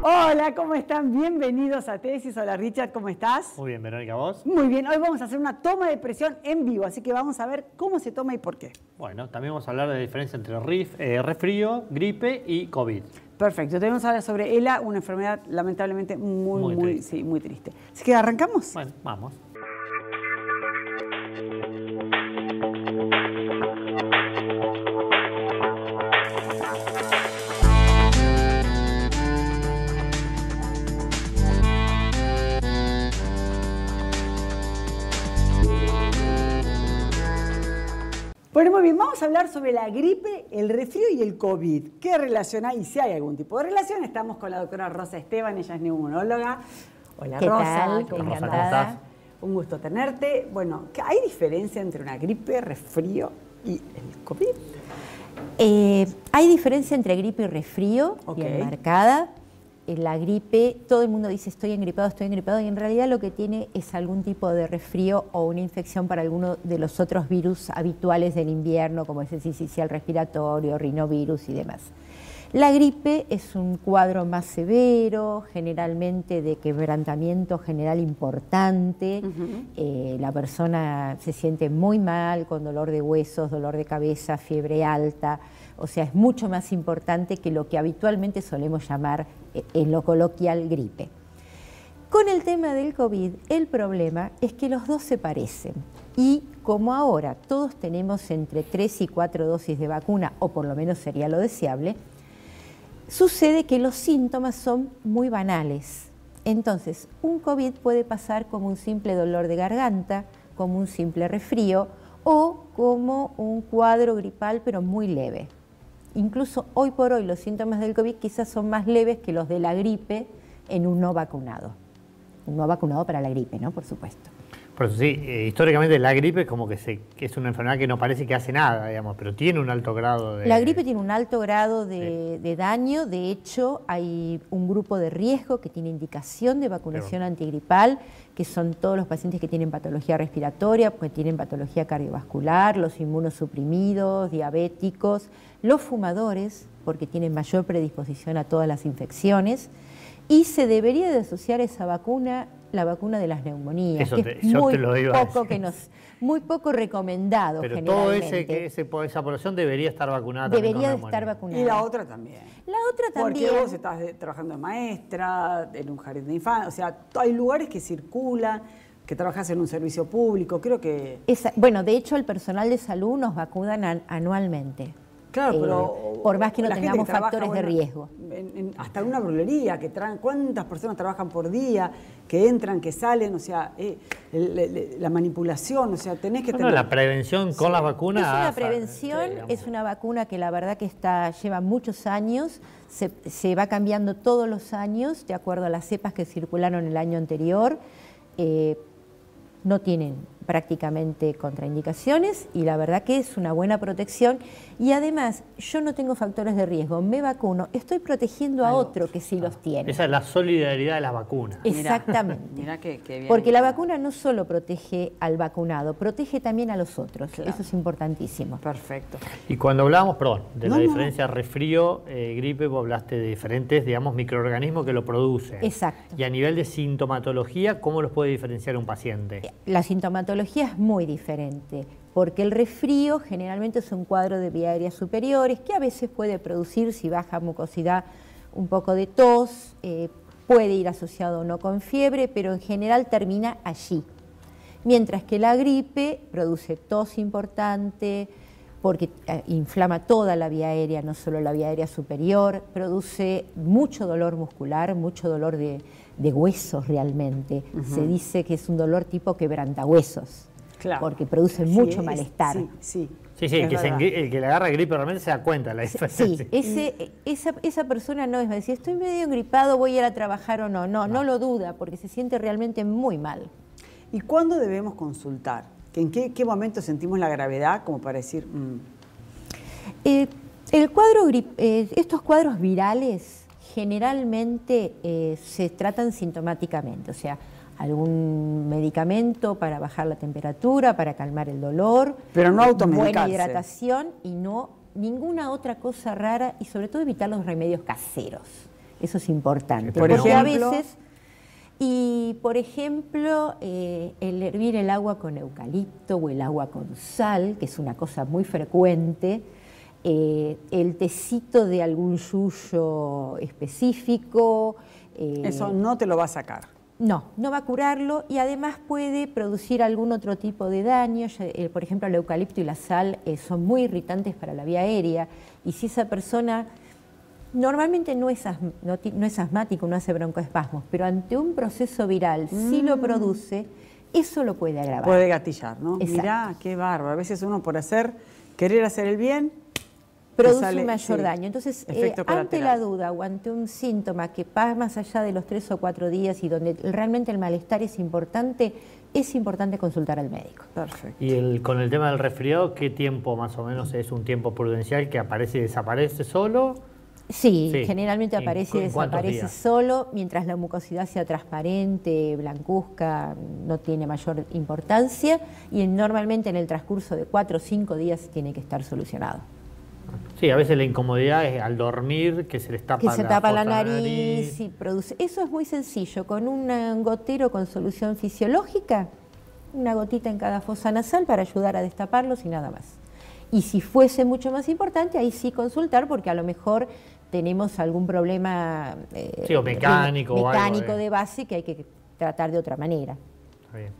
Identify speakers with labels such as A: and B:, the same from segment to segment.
A: Hola, ¿cómo están? Bienvenidos a Tesis. Hola Richard, ¿cómo estás?
B: Muy bien, Verónica, ¿vos?
A: Muy bien, hoy vamos a hacer una toma de presión en vivo, así que vamos a ver cómo se toma y por qué.
B: Bueno, también vamos a hablar de la diferencia entre resfrío, gripe y COVID.
A: Perfecto, tenemos que hablar sobre ELA, una enfermedad lamentablemente muy triste. Así que arrancamos.
B: Bueno, vamos.
A: Bueno, muy bien, vamos a hablar sobre la gripe, el resfrío y el COVID. ¿Qué relación hay? Y si hay algún tipo de relación, estamos con la doctora Rosa Esteban, ella es neumonóloga. Hola
C: ¿Qué
A: Rosa,
C: tal?
A: ¿cómo
B: Rosa,
A: estás?
B: ¿cómo estás?
A: Un gusto tenerte. Bueno, ¿hay diferencia entre una gripe, resfrío y el COVID?
C: Hay diferencia entre gripe y resfrío, bien marcada. En la gripe, todo el mundo dice estoy engripado, y en realidad lo que tiene es algún tipo de resfrío o una infección para alguno de los otros virus habituales del invierno, como es el sincicial respiratorio, rinovirus y demás. La gripe es un cuadro más severo, generalmente de quebrantamiento general importante. La persona se siente muy mal, con dolor de huesos, dolor de cabeza, fiebre alta. O sea, es mucho más importante que lo que habitualmente solemos llamar en lo coloquial gripe. Con el tema del COVID, el problema es que los dos se parecen. Y como ahora todos tenemos entre 3 y 4 dosis de vacuna, o por lo menos sería lo deseable, sucede que los síntomas son muy banales. Entonces, un COVID puede pasar como un simple dolor de garganta, como un simple resfrío o como un cuadro gripal pero muy leve. Incluso hoy por hoy los síntomas del COVID quizás son más leves que los de la gripe en un no vacunado. Un no vacunado para la gripe, ¿no? Por supuesto.
B: Por eso sí, históricamente la gripe es como que es una enfermedad que no parece que hace nada, digamos, pero tiene un alto grado de...
C: La gripe tiene un alto grado de daño. De hecho, hay un grupo de riesgo que tiene indicación de vacunación antigripal, que son todos los pacientes que tienen patología respiratoria, que tienen patología cardiovascular, los inmunosuprimidos, diabéticos, los fumadores, porque tienen mayor predisposición a todas las infecciones, y se debería de asociar esa vacuna, la vacuna de las neumonías, muy poco recomendado.
B: Pero
C: generalmente.
B: toda esa población debería estar vacunada.
C: Debería de estar vacunada.
A: Y la otra también.
C: La otra también.
A: Porque vos estás trabajando de maestra, en un jardín de infantes, o sea, hay lugares que circulan, que trabajas en un servicio público, creo que...
C: Bueno, de hecho el personal de salud nos vacunan anualmente.
A: Claro, pero...
C: Por más que no tengamos factores de riesgo.
A: Hasta en una brulería, ¿cuántas personas trabajan por día? Que entran, que salen, o sea, la manipulación, o sea, tenés que tener...
B: la prevención con las vacunas...
C: Es una prevención, es una vacuna que la verdad que lleva muchos años, se va cambiando todos los años, de acuerdo a las cepas que circularon el año anterior. No tienen prácticamente contraindicaciones y la verdad que es una buena protección. Y además, yo no tengo factores de riesgo, me vacuno, estoy protegiendo a otro que sí los tiene.
B: Esa es la solidaridad de las vacunas.
C: Exactamente.
A: Mirá qué bien.
C: Porque la vacuna no solo protege al vacunado, protege también a los otros.
A: Claro.
C: Eso es importantísimo.
A: Perfecto.
B: Y cuando hablábamos, de la diferencia resfrío, gripe, vos hablaste de diferentes, digamos, microorganismos que lo producen.
C: Exacto.
B: Y a nivel de sintomatología, ¿cómo los puede diferenciar un paciente?
C: La sintomatología es muy diferente, porque el resfrío generalmente es un cuadro de vías aéreas superiores que a veces puede producir, si baja mucosidad, un poco de tos, puede ir asociado o no con fiebre, pero en general termina allí. Mientras que la gripe produce tos importante, porque inflama toda la vía aérea, no solo la vía aérea superior, produce mucho dolor muscular, mucho dolor de huesos realmente. Se dice que es un dolor tipo quebrantahuesos, porque produce mucho malestar.
A: Sí,
B: el que le agarra gripe realmente se da cuenta de la diferencia.
C: Sí, esa persona no es decir, estoy medio engripado, voy a ir a trabajar o no. No lo duda, porque se siente realmente muy mal.
A: ¿Y cuándo debemos consultar? ¿En qué momento sentimos la gravedad como para decir...?
C: Estos cuadros virales generalmente se tratan sintomáticamente, o sea, algún medicamento para bajar la temperatura, para calmar el dolor,
A: pero no automedicarse.
C: Buena hidratación y no ninguna otra cosa rara, y sobre todo evitar los remedios caseros. Eso es importante.
A: Por
C: porque
A: ejemplo,
C: a veces, por ejemplo, el hervir el agua con eucalipto o el agua con sal, que es una cosa muy frecuente, el tecito de algún yuyo específico.
A: Eso no te lo va a sacar.
C: No, no va a curarlo y además puede producir algún otro tipo de daño. Por ejemplo, el eucalipto y la sal son muy irritantes para la vía aérea y si esa persona normalmente no es asmático, no hace broncoespasmos, pero ante un proceso viral sí lo produce, eso lo puede agravar.
A: Puede gatillar, ¿no?
C: Exacto.
A: Mirá, qué bárbaro. A veces uno por querer hacer el bien,
C: produce un mayor daño. Entonces,
A: efecto
C: ante la
A: colateral.
C: duda o ante un síntoma que pasa más allá de los 3 o 4 días y donde realmente el malestar es importante consultar al médico.
A: Perfecto.
B: Y con el tema del resfriado, ¿qué tiempo más o menos es un tiempo prudencial que aparece y desaparece solo?
C: Sí,
B: Sí.
C: generalmente aparece y
B: ¿En cuántos
C: desaparece
B: días?
C: solo, mientras la mucosidad sea transparente, blancuzca, no tiene mayor importancia y normalmente en el transcurso de 4 o 5 días tiene que estar solucionado.
B: Sí, a veces la incomodidad es al dormir, que se les tapa,
C: Que se tapa la
B: fosa de
C: nariz y produce. Eso es muy sencillo, con un gotero con solución fisiológica, una gotita en cada fosa nasal para ayudar a destaparlos y nada más. Y si fuese mucho más importante, ahí sí consultar porque a lo mejor tenemos algún problema
B: Sí, o mecánico o algo
C: de base que hay que tratar de otra manera.
B: Está bien.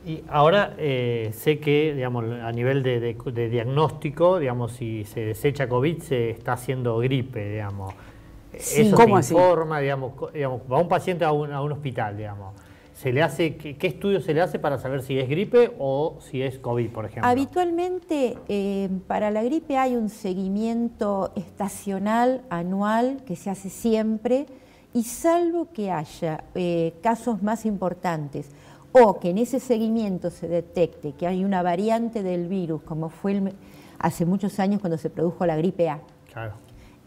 B: Y ahora sé que, digamos, a nivel de diagnóstico, digamos, si se desecha COVID, se está haciendo gripe, digamos.
C: Sí.
B: Eso
A: ¿Cómo
B: se
A: así?
B: informa, digamos, va un paciente a un hospital, digamos. ¿Se le hace, qué estudio se le hace para saber si es gripe o si es COVID, por ejemplo?
C: Habitualmente para la gripe hay un seguimiento estacional, anual, que se hace siempre, y salvo que haya casos más importantes o que en ese seguimiento se detecte que hay una variante del virus, como fue hace muchos años cuando se produjo la gripe A.
B: Claro.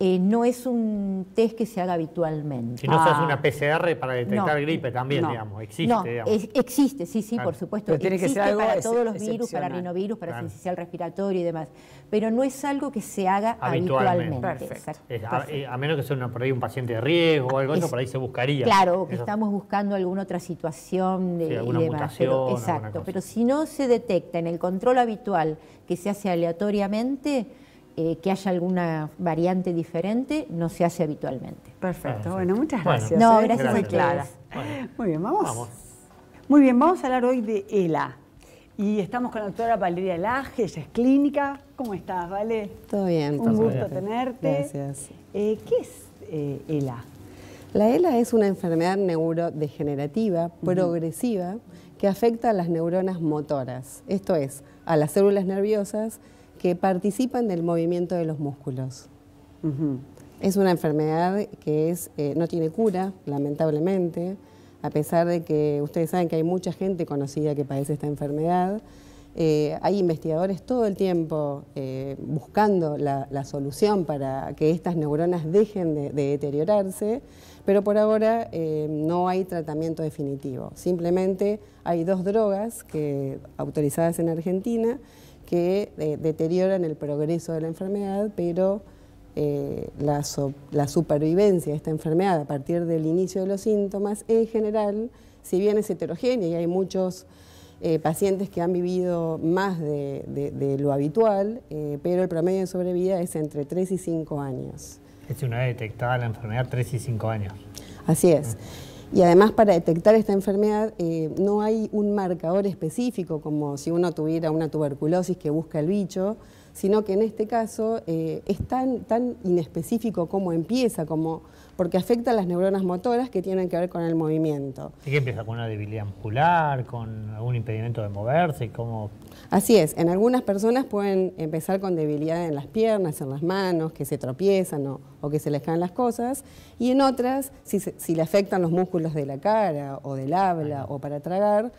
C: No es un test que se haga habitualmente.
B: Si no se hace una PCR para detectar
C: No.
B: gripe también,
A: No.
B: digamos, existe,
C: No,
B: digamos.
C: existe, sí,
B: Claro.
C: por supuesto.
A: Pero tiene que
C: Existe
A: ser algo
C: para todos los virus,
A: excepcional.
C: para rinovirus, para
B: Claro.
C: sincicial respiratorio y demás. Pero no es algo que se haga
B: Habitualmente.
C: habitualmente.
A: Perfecto.
C: Exacto.
B: A menos que sea por ahí un paciente de riesgo o algo, eso
C: Es-
B: por ahí se buscaría.
C: Claro, que
B: Eso-
C: estamos buscando alguna otra situación
B: Sí,
C: y
B: alguna
C: demás.
B: mutación,
C: Pero,
B: alguna
C: exacto,
B: cosa.
C: pero si no se detecta en el control habitual que se hace aleatoriamente, que haya alguna variante diferente, no se hace habitualmente.
A: Perfecto.
B: Ah,
A: Bueno,
B: sí.
A: muchas
B: Bueno.
A: gracias.
C: No,
A: ¿eh?
C: gracias
A: Muy
C: a
A: clara.
C: ustedes.
B: Bueno.
A: Muy bien, vamos.
B: Vamos.
A: Muy bien, vamos a hablar hoy de ELA. Y estamos con la doctora Valeria Laje, ella es clínica. ¿Cómo estás, Vale?
D: Todo bien.
A: Un
D: todo
A: gusto
D: bien.
A: tenerte.
D: Gracias.
A: ¿Qué es ELA?
D: La ELA es una enfermedad neurodegenerativa progresiva que afecta a las neuronas motoras, esto es, a las células nerviosas que participan del movimiento de los músculos.
A: Ujú.
D: Es una enfermedad que no tiene cura, lamentablemente, a pesar de que ustedes saben que hay mucha gente conocida que padece esta enfermedad. Hay investigadores todo el tiempo buscando la solución para que estas neuronas dejen de deteriorarse, pero por ahora no hay tratamiento definitivo. Simplemente hay 2 drogas autorizadas en Argentina que deterioran el progreso de la enfermedad, pero la supervivencia de esta enfermedad a partir del inicio de los síntomas, en general, si bien es heterogénea y hay muchos pacientes que han vivido más de lo habitual, pero el promedio de sobrevida es entre 3 y 5 años.
B: Es una vez detectada la enfermedad, 3 y 5 años.
D: Así es. Y además para detectar esta enfermedad no hay un marcador específico como si uno tuviera una tuberculosis que busca el bicho, sino que en este caso es tan inespecífico como empieza, porque afecta a las neuronas motoras que tienen que ver con el movimiento.
B: ¿Y qué empieza con una debilidad muscular, con algún impedimento de moverse? ¿Cómo?
D: Así es, en algunas personas pueden empezar con debilidad en las piernas, en las manos, que se tropiezan o que se les caen las cosas, y en otras, si le afectan los músculos de la cara o del habla o para tragar,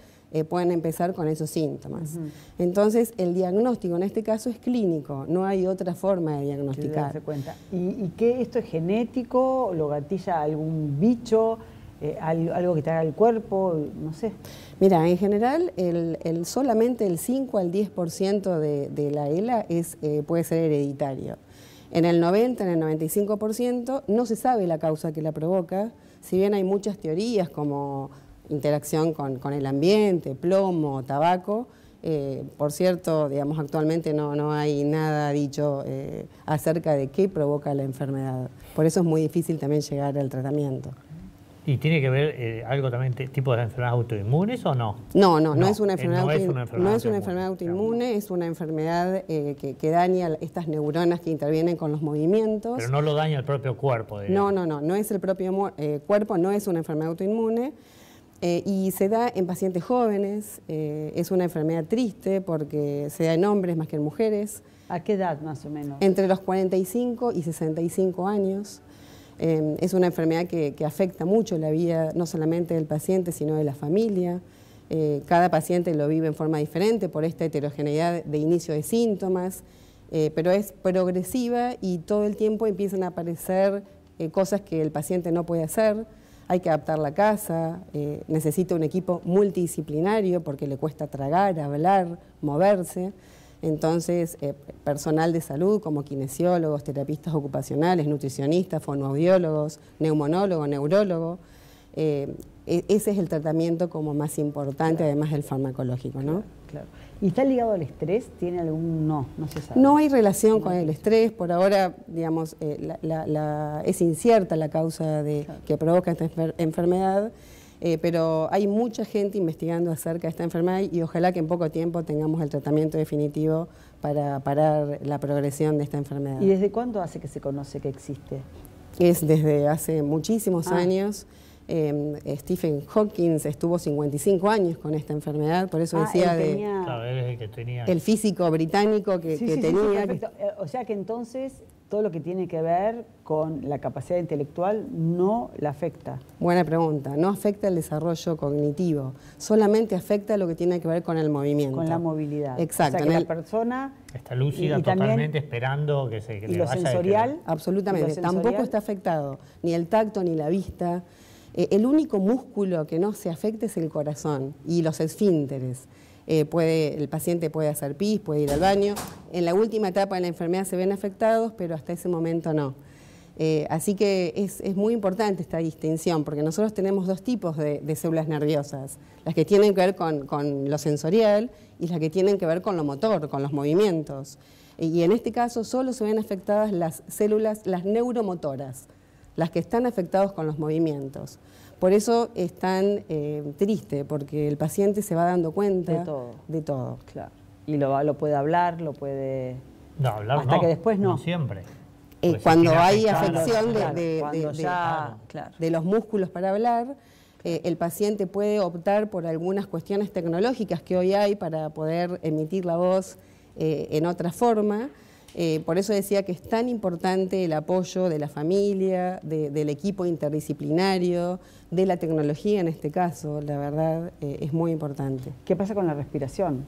D: pueden empezar con esos síntomas. Entonces, el diagnóstico en este caso es clínico, no hay otra forma de
A: Que
D: diagnosticar.
A: darse cuenta. ¿Y qué esto es genético? ¿Lo gatilla algún bicho? ¿Algo que te haga el cuerpo? No sé.
D: Mira, en general, solamente el 5 al 10% de la ELA puede ser hereditario. En el 90, en el 95%, no se sabe la causa que la provoca, si bien hay muchas teorías como interacción con el ambiente, plomo, tabaco. Por cierto, digamos, actualmente no hay nada dicho acerca de qué provoca la enfermedad. Por eso es muy difícil también llegar al tratamiento.
B: ¿Y tiene que ver algo también, tipo de enfermedades autoinmunes o no?
D: No es una enfermedad,
B: no es una
D: enfermedad autoinmune, es una enfermedad que daña estas neuronas que intervienen con los movimientos.
B: Pero no lo daña el propio cuerpo, digamos.
D: No es el propio cuerpo, no es una enfermedad autoinmune. Y se da en pacientes jóvenes, es una enfermedad triste porque se da en hombres más que en mujeres.
A: ¿A qué edad más o menos?
D: Entre los 45 y 65 años. Es una enfermedad que afecta mucho la vida, no solamente del paciente, sino de la familia. Cada paciente lo vive en forma diferente por esta heterogeneidad de inicio de síntomas, pero es progresiva y todo el tiempo empiezan a aparecer cosas que el paciente no puede hacer. Hay que adaptar la casa, necesita un equipo multidisciplinario porque le cuesta tragar, hablar, moverse. Entonces, personal de salud como kinesiólogos, terapistas ocupacionales, nutricionistas, fonoaudiólogos, neumonólogo, neurólogo. Ese es el tratamiento como más importante, además del farmacológico, ¿no?
A: Claro. ¿Y está ligado al estrés? ¿Tiene algún...? No se sabe.
D: No hay relación con el estrés. Por ahora, digamos, es incierta la causa que provoca esta enfermedad. Pero hay mucha gente investigando acerca de esta enfermedad y ojalá que en poco tiempo tengamos el tratamiento definitivo para parar la progresión de esta enfermedad.
A: ¿Y desde cuándo hace que se conoce que existe?
D: Es desde hace muchísimos años. Stephen Hawking estuvo 55 años con esta enfermedad, por eso decía
B: Claro, él es el que tenía...
D: el físico británico que tenía...
A: Sí, o sea que entonces todo lo que tiene que ver con la capacidad intelectual no la afecta.
D: Buena pregunta. No afecta el desarrollo cognitivo, solamente afecta lo que tiene que ver con el movimiento.
A: Con la movilidad.
D: Exacto.
A: O sea que la persona...
B: Está lúcida y totalmente esperando que
A: ¿Y
B: le
A: lo
B: vaya
A: sensorial?
D: Absolutamente. Tampoco está afectado ni el tacto ni la vista. El único músculo que no se afecta es el corazón y los esfínteres. El paciente puede hacer pis, puede ir al baño. En la última etapa de la enfermedad se ven afectados, pero hasta ese momento no. Así que es muy importante esta distinción, porque nosotros tenemos dos tipos de células nerviosas, las que tienen que ver con lo sensorial y las que tienen que ver con lo motor, con los movimientos. Y en este caso solo se ven afectadas las células, las neuromotoras, las que están afectadas con los movimientos. Por eso es tan triste, porque el paciente se va dando cuenta de todo.
A: Claro. Y lo puede hablar, lo puede...
B: No, hablar
A: hasta que después no.
B: No siempre.
D: Cuando hay afección de los músculos para hablar, el paciente puede optar por algunas cuestiones tecnológicas que hoy hay para poder emitir la voz en otra forma. Por eso decía que es tan importante el apoyo de la familia, del equipo interdisciplinario, de la tecnología en este caso, la verdad es muy importante.
A: ¿Qué pasa con la respiración?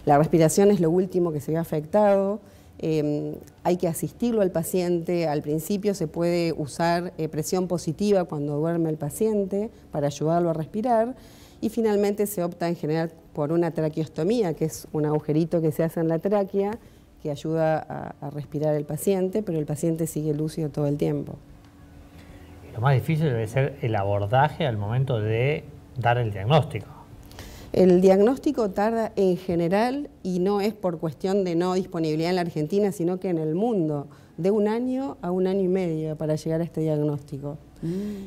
D: La respiración es lo último que se ve afectado. Hay que asistirlo al paciente. Al principio se puede usar presión positiva cuando duerme el paciente para ayudarlo a respirar y finalmente se opta en general por una traqueostomía, que es un agujerito que se hace en la tráquea que ayuda a respirar el paciente, pero el paciente sigue lúcido todo el tiempo.
B: Lo más difícil debe ser el abordaje al momento de dar el diagnóstico.
D: El diagnóstico tarda en general, y no es por cuestión de no disponibilidad en la Argentina, sino que en el mundo, de 1 año a 1 año y medio para llegar a este diagnóstico.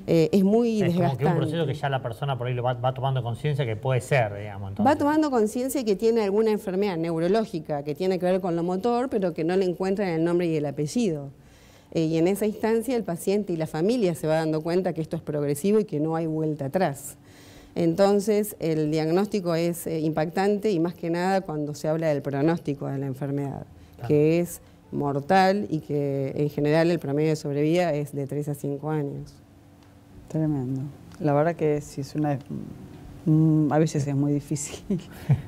D: Es muy desgastante.
B: Es como que un proceso que ya la persona por ahí lo va tomando conciencia que puede ser, digamos. Entonces.
D: Va tomando conciencia que tiene alguna enfermedad neurológica que tiene que ver con lo motor, pero que no le encuentran el nombre y el apellido. Y en esa instancia el paciente y la familia se va dando cuenta que esto es progresivo y que no hay vuelta atrás. Entonces el diagnóstico es impactante y más que nada cuando se habla del pronóstico de la enfermedad, que es mortal y que en general el promedio de sobrevida es de 3 a 5 años.
A: Tremendo. La verdad que sí es a veces es muy difícil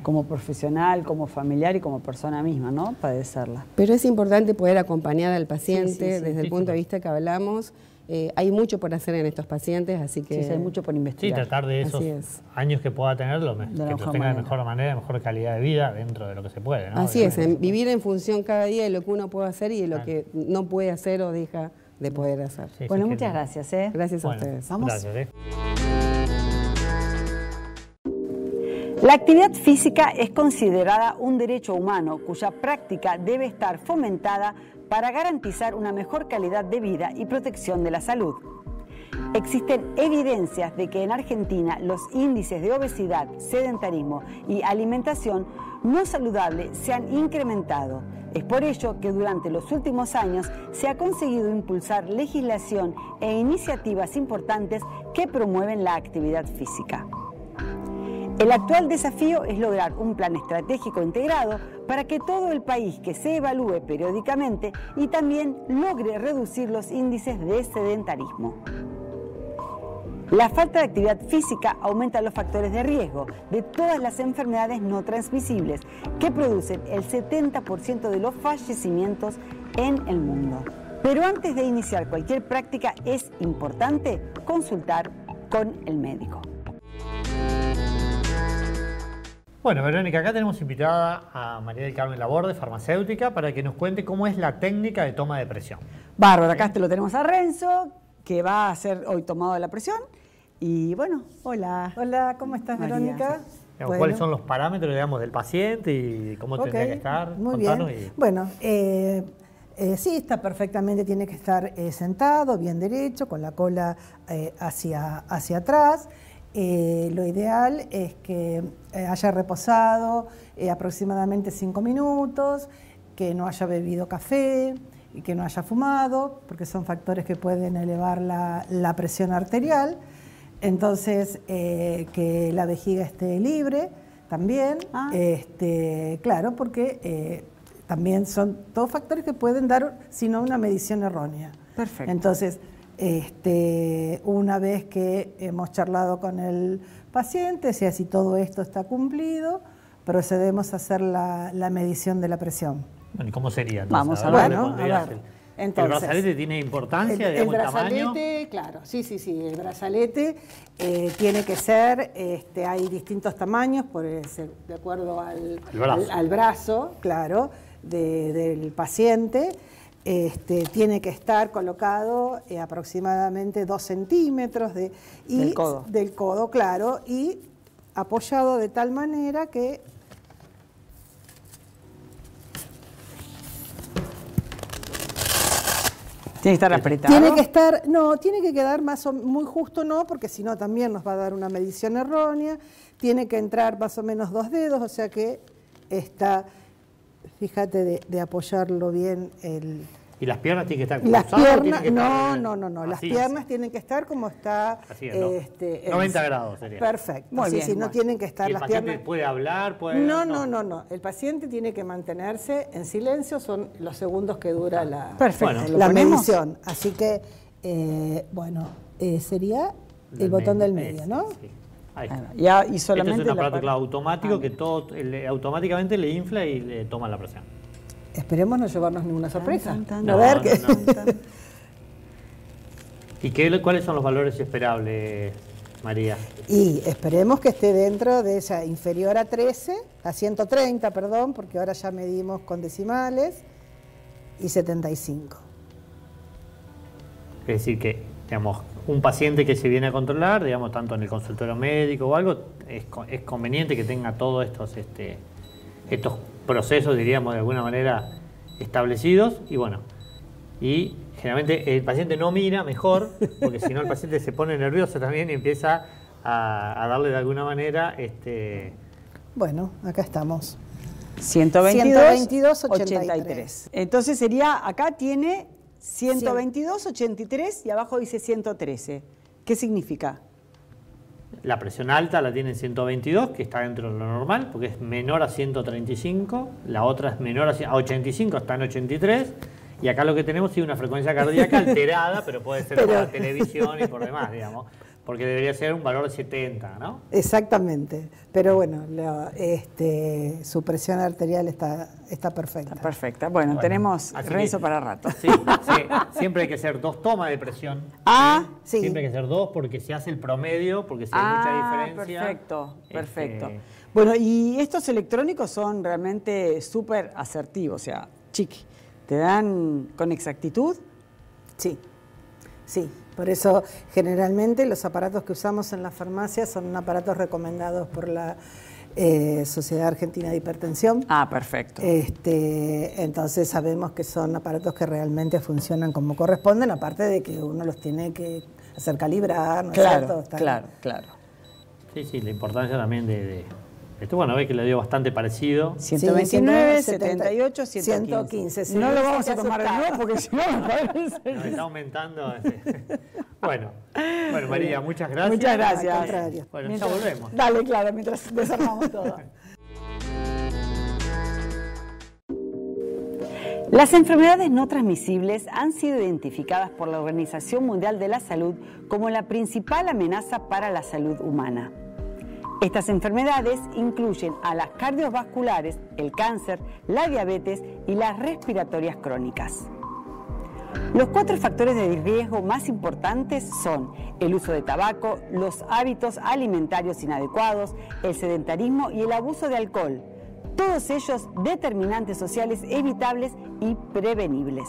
A: como profesional, como familiar y como persona misma, ¿no? Padecerla.
D: Pero es importante poder acompañar al paciente desde el punto de vista que hablamos. hay mucho por hacer en estos pacientes, así que...
A: Sí, hay mucho por
B: Sí,
A: investigar.
B: tratar de esos años que pueda tenerlo, que los tenga de mejor manera, mejor calidad de vida dentro de lo que se puede, ¿no?
D: Así es, vivir en función cada día de lo que uno puede hacer y de lo que no puede hacer o deja de poder hacer.
B: Sí,
A: Bueno,
B: sí,
A: muchas gracias.
D: Gracias a
B: Bueno,
D: ustedes.
A: Vamos.
B: Gracias.
A: La actividad física es considerada un derecho humano cuya práctica debe estar fomentada para garantizar una mejor calidad de vida y protección de la salud. Existen evidencias de que en Argentina los índices de obesidad, sedentarismo y alimentación no saludable se han incrementado. Es por ello que durante los últimos años se ha conseguido impulsar legislación e iniciativas importantes que promueven la actividad física. El actual desafío es lograr un plan estratégico integrado para que todo el país que se evalúe periódicamente y también logre reducir los índices de sedentarismo. La falta de actividad física aumenta los factores de riesgo de todas las enfermedades no transmisibles que producen el 70% de los fallecimientos en el mundo. Pero antes de iniciar cualquier práctica es importante consultar con el médico.
B: Bueno, Verónica, acá tenemos invitada a María del Carmen Laborde, farmacéutica, para que nos cuente cómo es la técnica de toma de presión.
A: Bárbaro, acá te lo tenemos a Renzo, que va a ser hoy tomado de la presión. Y bueno, hola.
E: Hola, ¿cómo estás,
A: María.
E: Verónica?
B: Digamos, ¿cuáles son los parámetros, digamos, del paciente y cómo tendría que estar?
E: Muy
B: Contanos
E: bien. Bueno, sí, está perfectamente, tiene que estar sentado, bien derecho, con la cola hacia atrás. Lo ideal es que haya reposado aproximadamente 5 minutos, que no haya bebido café y que no haya fumado, porque son factores que pueden elevar la presión arterial. Entonces, que la vejiga esté libre también, claro, porque también son todos factores que pueden dar, si no, una medición errónea.
A: Perfecto.
E: Entonces, una vez que hemos charlado con el paciente, si así todo esto está cumplido, procedemos a hacer la medición de la presión.
B: Bueno, ¿y cómo sería? Entonces,
E: Vamos a
B: ver,
E: ver,
B: ¿le
E: ¿no?
B: pondrías
E: A ver.
B: ¿El
E: Entonces,
B: brazalete tiene importancia,
E: el
B: digamos, el tamaño?
E: brazalete, claro, sí, el brazalete tiene que ser, hay distintos tamaños, de acuerdo al brazo, claro, del paciente. Tiene que estar colocado aproximadamente 2 centímetros del codo, claro, y apoyado de tal manera que
A: ¿Tiene que estar apretado?
E: tiene que estar, no, tiene que quedar muy justo, no, porque si no también nos va a dar una medición errónea. Tiene que entrar más o menos 2 dedos, o sea que está, fíjate de apoyarlo bien
B: ¿Y las piernas tienen que estar
E: las
B: cruzadas o
E: piernas,
B: tienen que estar
E: no, las
B: así?
E: piernas tienen que estar como está.
B: Así es, ¿no? 90 grados sería.
E: Perfecto.
A: Muy bien,
E: no
A: bueno.
E: tienen que estar
B: ¿Y el
E: las
B: paciente
E: piernas.
B: puede hablar?
E: No. El paciente tiene que mantenerse en silencio, son los segundos que dura la
A: Perfecto.
E: medición. Así que, sería el botón del medio, ¿no?
B: Sí. Ahí está.
A: Ya, y
B: Esto
A: solamente
B: es un aparato
A: la
B: automático que automáticamente le infla y le toma la presión.
E: Esperemos no llevarnos ninguna sorpresa.
B: No,
E: A ver qué.
B: ¿Y cuáles son los valores esperables, María?
E: Y esperemos que esté dentro de esa inferior a 13, a 130, perdón, porque ahora ya medimos con decimales, y 75.
B: Es decir, que digamos, un paciente que se viene a controlar, digamos, tanto en el consultorio médico o algo, es conveniente que tenga todos estos procesos, diríamos, de alguna manera establecidos. Y bueno, y generalmente el paciente no mira mejor, porque si no el paciente se pone nervioso también y empieza a darle de alguna manera...
E: Bueno, acá estamos.
A: 122,
E: 83.
A: 83. Entonces sería, acá tiene 122, 83 y abajo dice 113. ¿Qué significa?
B: La presión alta la tiene en 122, que está dentro de lo normal, porque es menor a 135. La otra es menor a 85, está en 83. Y acá lo que tenemos es una frecuencia cardíaca alterada, pero puede ser por la televisión y por demás, digamos. porque debería ser un valor de 70, ¿no?
E: Exactamente, pero bueno, su presión arterial está perfecta.
A: Está perfecta. Bueno, tenemos Renzo para rato.
B: Sí, siempre hay que hacer 2 tomas de presión.
E: Sí.
B: Siempre hay que hacer 2 porque se hace el promedio, porque si hay mucha diferencia.
A: Perfecto. Bueno, y estos electrónicos son realmente súper asertivos, o sea, chiqui, ¿te dan con exactitud?
E: Sí. Por eso generalmente los aparatos que usamos en la farmacia son aparatos recomendados por la Sociedad Argentina de Hipertensión.
A: Perfecto.
E: Entonces sabemos que son aparatos que realmente funcionan como corresponden, aparte de que uno los tiene que hacer calibrar, ¿no es cierto?
A: Claro.
B: Sí, la importancia también de esto, bueno, ve que le dio bastante parecido.
A: 129, 78,
E: 115. Sí,
A: no lo vamos a tomar de nuevo porque si no
B: nos está aumentando. Bueno, María, muchas gracias.
A: Muchas gracias.
E: Al contrario.
B: Bueno, ya volvemos.
A: Dale, claro, mientras desarmamos todo.
F: Las enfermedades no transmisibles han sido identificadas por la Organización Mundial de la Salud como la principal amenaza para la salud humana. Estas enfermedades incluyen a las cardiovasculares, el cáncer, la diabetes y las respiratorias crónicas. Los 4 factores de riesgo más importantes son el uso de tabaco, los hábitos alimentarios inadecuados, el sedentarismo y el abuso de alcohol. Todos ellos determinantes sociales evitables y prevenibles.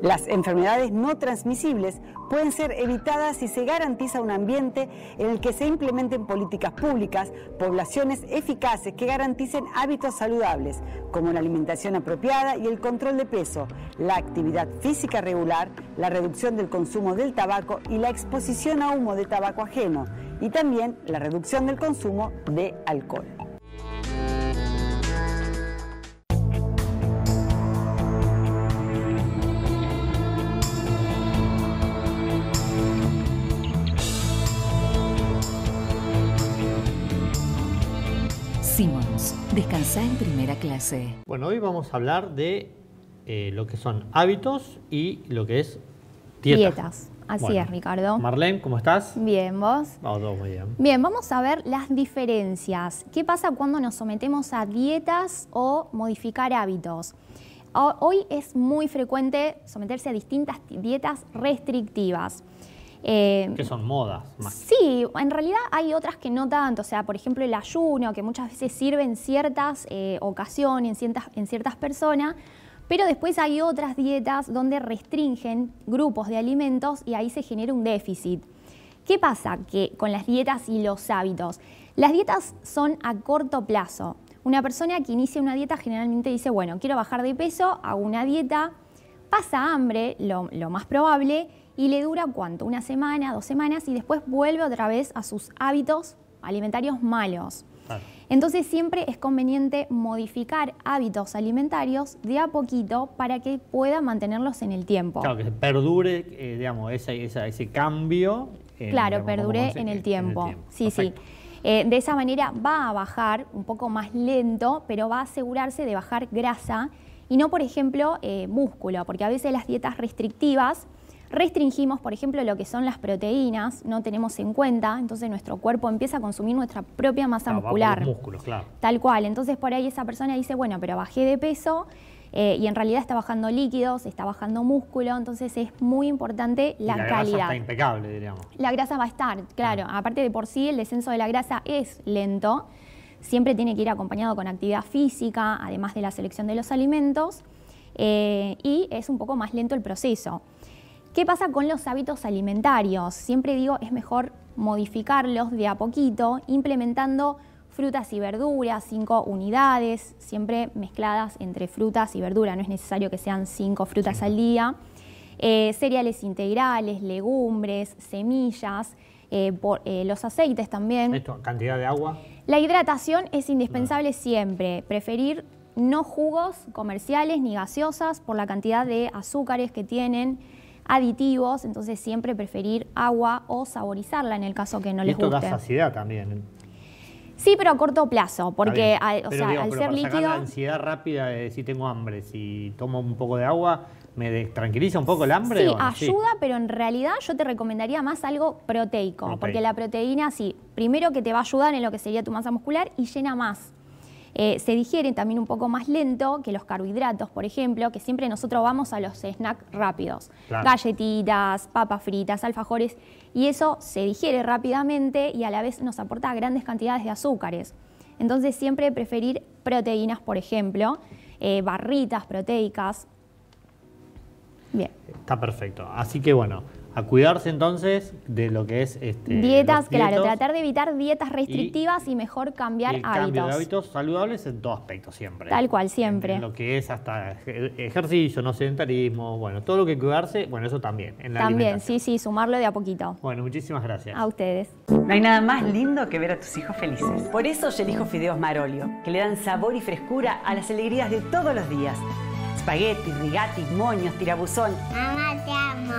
F: Las enfermedades no transmisibles pueden ser evitadas si se garantiza un ambiente en el que se implementen políticas públicas, poblaciones eficaces que garanticen hábitos saludables, como la alimentación apropiada y el control de peso, la actividad física regular, la reducción del consumo del tabaco y la exposición a humo de tabaco ajeno, y también la reducción del consumo de alcohol.
G: Simmons, descansá en primera clase.
B: Bueno, hoy vamos a hablar de lo que son hábitos y lo que es dietas.
H: Así es, Ricardo.
B: Marlene, ¿cómo estás?
H: Bien, ¿vos?
B: Vamos, todo muy bien.
H: Bien, vamos a ver las diferencias. ¿Qué pasa cuando nos sometemos a dietas o modificar hábitos? Hoy es muy frecuente someterse a distintas dietas restrictivas.
B: ¿Qué son modas? Más.
H: Sí, en realidad hay otras que no tanto. O sea, por ejemplo, el ayuno, que muchas veces sirve en ciertas ocasiones, en ciertas personas, pero después hay otras dietas donde restringen grupos de alimentos y ahí se genera un déficit. ¿Qué pasa con las dietas y los hábitos? Las dietas son a corto plazo. Una persona que inicia una dieta generalmente dice, bueno, quiero bajar de peso, hago una dieta, pasa hambre, lo más probable, y le dura ¿cuánto? 1 semana, 2 semanas, y después vuelve otra vez a sus hábitos alimentarios malos. Claro. Entonces siempre es conveniente modificar hábitos alimentarios de a poquito para que pueda mantenerlos en el tiempo.
B: Claro, que se perdure, digamos, ese cambio.
H: Claro, perdure en el tiempo. Sí, perfecto. Sí. De esa manera va a bajar un poco más lento, pero va a asegurarse de bajar grasa y no, por ejemplo, músculo, porque a veces las dietas restrictivas restringimos, por ejemplo, lo que son las proteínas, no tenemos en cuenta, entonces nuestro cuerpo empieza a consumir nuestra propia masa muscular.
B: Músculos, claro.
H: Tal cual, entonces por ahí esa persona dice, bueno, pero bajé de peso y en realidad está bajando líquidos, está bajando músculo, entonces es muy importante la calidad. La grasa
B: está impecable, diríamos.
H: La grasa va a estar, claro, aparte de por sí el descenso de la grasa es lento, siempre tiene que ir acompañado con actividad física, además de la selección de los alimentos, y es un poco más lento el proceso. ¿Qué pasa con los hábitos alimentarios? Siempre digo, es mejor modificarlos de a poquito, implementando frutas y verduras, 5 unidades, siempre mezcladas entre frutas y verduras, no es necesario que sean 5 frutas al día, cereales integrales, legumbres, semillas, los aceites también.
B: ¿Esto, cantidad de agua?
H: La hidratación es indispensable siempre, preferir no jugos comerciales ni gaseosas por la cantidad de azúcares que tienen, aditivos, entonces siempre preferir agua o saborizarla en el caso que no les guste.
B: Esto da saciedad también.
H: Sí, pero a corto plazo, porque al
B: pero
H: ser
B: para sacar
H: líquido...
B: la ansiedad rápida de si tengo hambre, si tomo un poco de agua, ¿me tranquiliza un poco el hambre?
H: Sí,
B: ¿o no?
H: ayuda, pero en realidad yo te recomendaría más algo proteico, porque la proteína, sí, primero que te va a ayudar en lo que sería tu masa muscular y llena más. Se digieren también un poco más lento que los carbohidratos, por ejemplo, que siempre nosotros vamos a los snacks rápidos. Claro. Galletitas, papas fritas, alfajores, y eso se digiere rápidamente y a la vez nos aporta grandes cantidades de azúcares. Entonces siempre preferir proteínas, por ejemplo, barritas proteicas. Bien.
B: Está perfecto. Así que bueno, a cuidarse entonces de lo que es
H: dietas, claro, tratar de evitar dietas restrictivas y mejor cambiar hábitos.
B: Cambio de hábitos saludables en todo aspecto siempre.
H: Tal cual, siempre.
B: En lo que es hasta ejercicio, no sedentarismo, bueno, todo lo que cuidarse, bueno, eso también. En la
H: también, sí, sumarlo de a poquito.
B: Bueno, muchísimas gracias.
H: A ustedes.
A: No hay nada más lindo que ver a tus hijos felices. Por eso yo elijo fideos Marolio, que le dan sabor y frescura a las alegrías de todos los días. Spaghetti, rigati, moños, tirabuzón.
I: Mamá, te amo.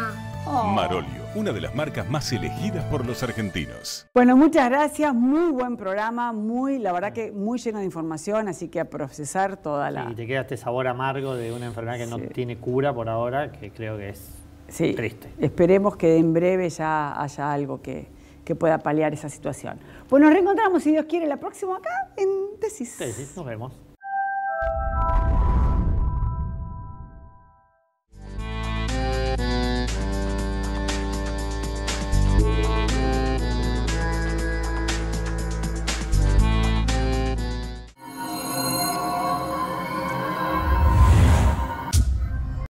J: Oh. Marolio, una de las marcas más elegidas por los argentinos.
F: Bueno, muchas gracias, muy buen programa, la verdad que muy lleno de información, así que a procesar toda la...
B: Y te queda este sabor amargo de una enfermedad que no tiene cura por ahora, que creo que es triste.
F: Esperemos que en breve ya haya algo que pueda paliar esa situación. Pues nos reencontramos, si Dios quiere, la próxima acá en Tesis.
B: Tesis, nos vemos.